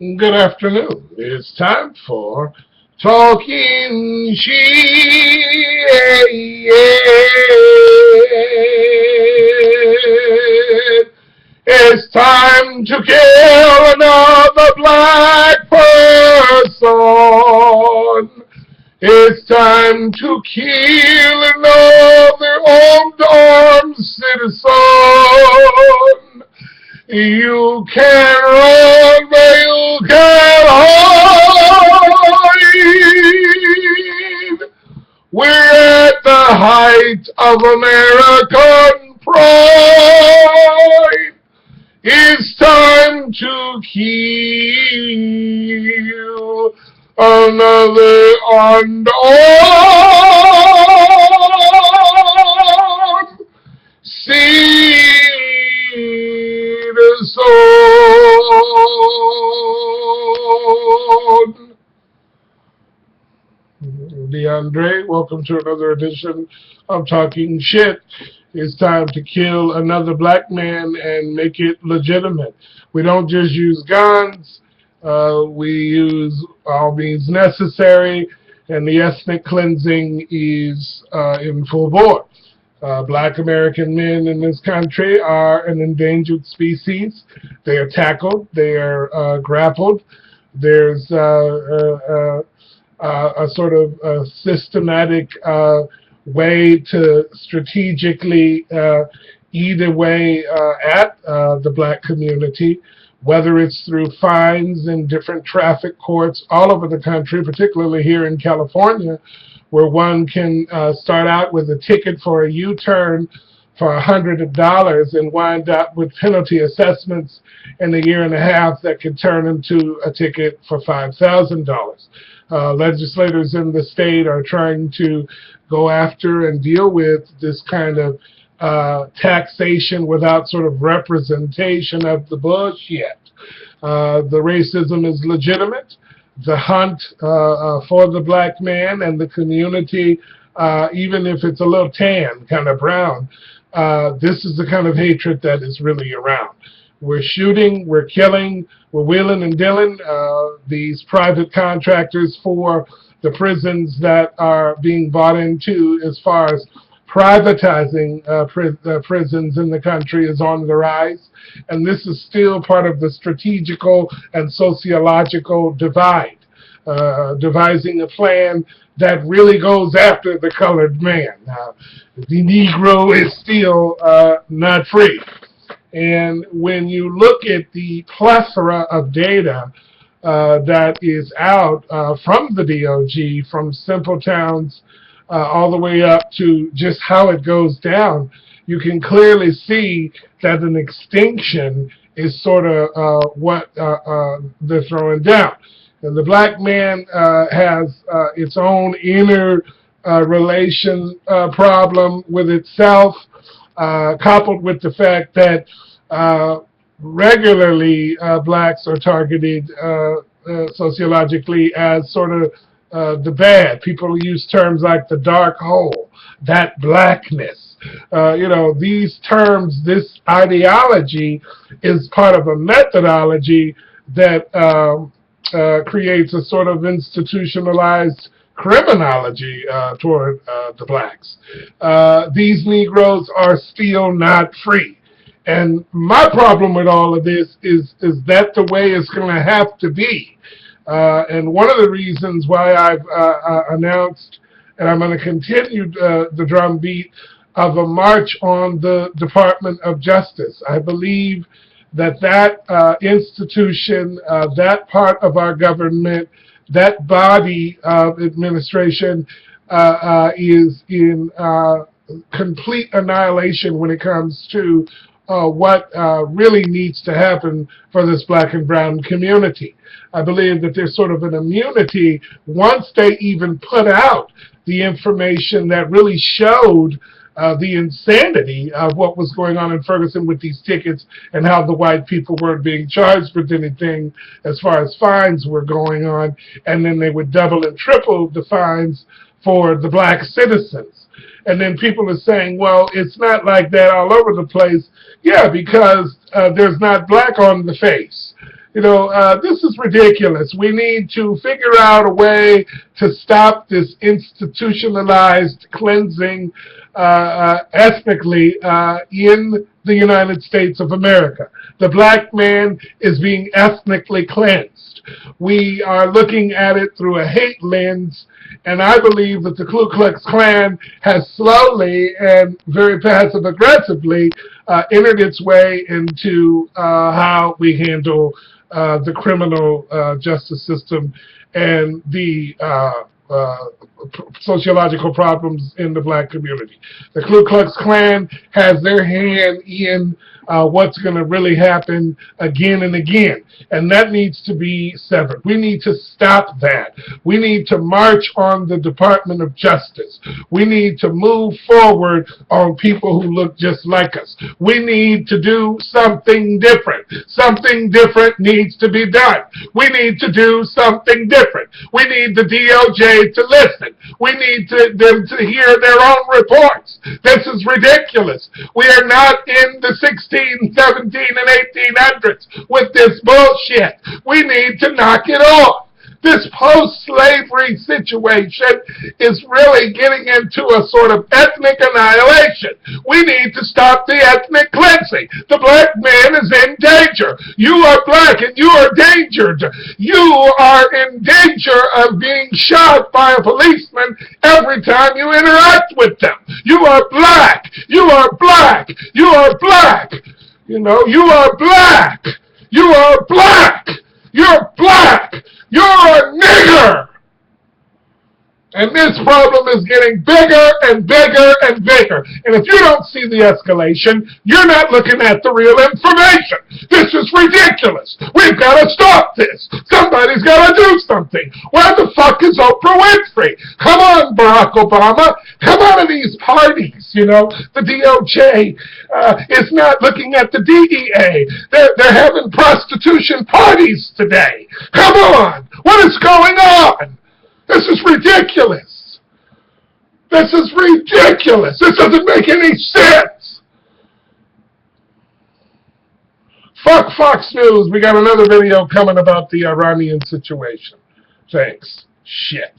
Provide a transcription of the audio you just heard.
Good afternoon. It's time for Talking Shit. It's time to kill another black person. It's time to kill another unarmed citizen. You can run, but you can't hide. We're at the height of American pride. It's time to kill another unarmed citizen. DeAndre, welcome to another edition of Talking Shit. It's time to kill another black man and make it legitimate. We don't just use guns, we use all means necessary, and the ethnic cleansing is in full bore. Black American men in this country are an endangered species. They are tackled, they are grappled. There's a sort of a systematic way to strategically eat away at the black community, whether it's through fines in different traffic courts all over the country, particularly here in California, where one can start out with a ticket for a U-turn for $100 and wind up with penalty assessments in a year and a half that could turn into a ticket for $5,000. Legislators in the state are trying to go after and deal with this kind of taxation without sort of representation of the bullshit. The racism is legitimate. The hunt for the black man and the community, even if it's a little tan, kind of brown, this is the kind of hatred that is really around. We're shooting, we're killing, we're wheeling and dealing these private contractors for the prisons that are being bought into, as far as privatizing prisons in the country is on the rise. And this is still part of the strategical and sociological divide, devising a plan that really goes after the colored man. The Negro is still not free. And when you look at the plethora of data that is out from the DOG, from simple towns all the way up to just how it goes down, you can clearly see that an extinction is sort of what they're throwing down. And the black man has its own inner relation problem with itself, coupled with the fact that regularly blacks are targeted sociologically as sort of the bad. People use terms like the dark hole, that blackness. These terms, this ideology is part of a methodology that creates a sort of institutionalized criminology toward the blacks. These Negroes are still not free. And my problem with all of this is that the way it's going to have to be. And one of the reasons why I've announced, and I'm going to continue the drumbeat of a march on the Department of Justice. I believe that institution, that part of our government, that body of administration is in complete annihilation when it comes to what really needs to happen for this black and brown community. I believe that there's sort of an immunity once they even put out the information that really showed the insanity of what was going on in Ferguson with these tickets and how the white people weren't being charged with anything as far as fines were going on, and then they would double and triple the fines for the black citizens. And then people are saying, well, it's not like that all over the place. Yeah, because there's not black on the face. This is ridiculous. We need to figure out a way to stop this institutionalized cleansing ethnically in the United States of America. The black man is being ethnically cleansed. We are looking at it through a hate lens, and I believe that the Ku Klux Klan has slowly and very passive-aggressively entered its way into how we handle the criminal justice system and the sociological problems in the black community. The Ku Klux Klan has their hand in what's going to really happen again and again, and that needs to be severed. We need to stop that. We need to march on the Department of Justice. We need to move forward on people who look just like us. We need to do something different. Something different needs to be done. We need to do something different. We need the DOJ to listen. We need them to hear their own reports. This is ridiculous. We are not in the 16, 17, and 1800s with this bullshit. We need to knock it off. This post-slavery situation is really getting into a sort of ethnic annihilation. We need to stop the ethnic cleansing. The black man is in danger. You are black and you are endangered. You are in danger of being shot by a policeman every time you interact with them. You are black. You are black. You are black. You are black. You are black. You're black. You're a nigger! And this problem is getting bigger and bigger and bigger. And if you don't see the escalation, you're not looking at the real information. This is ridiculous. We've got to stop this. Somebody's got to do something. Where the fuck is Oprah Winfrey? Come on, Barack Obama. Come out of these parties. The DOJ is not looking at the DEA. They're having prostitution parties today. Come on. What is going on? This is ridiculous. This is ridiculous. This doesn't make any sense. Fuck Fox News. We got another video coming about the Iranian situation. Thanks. Shit.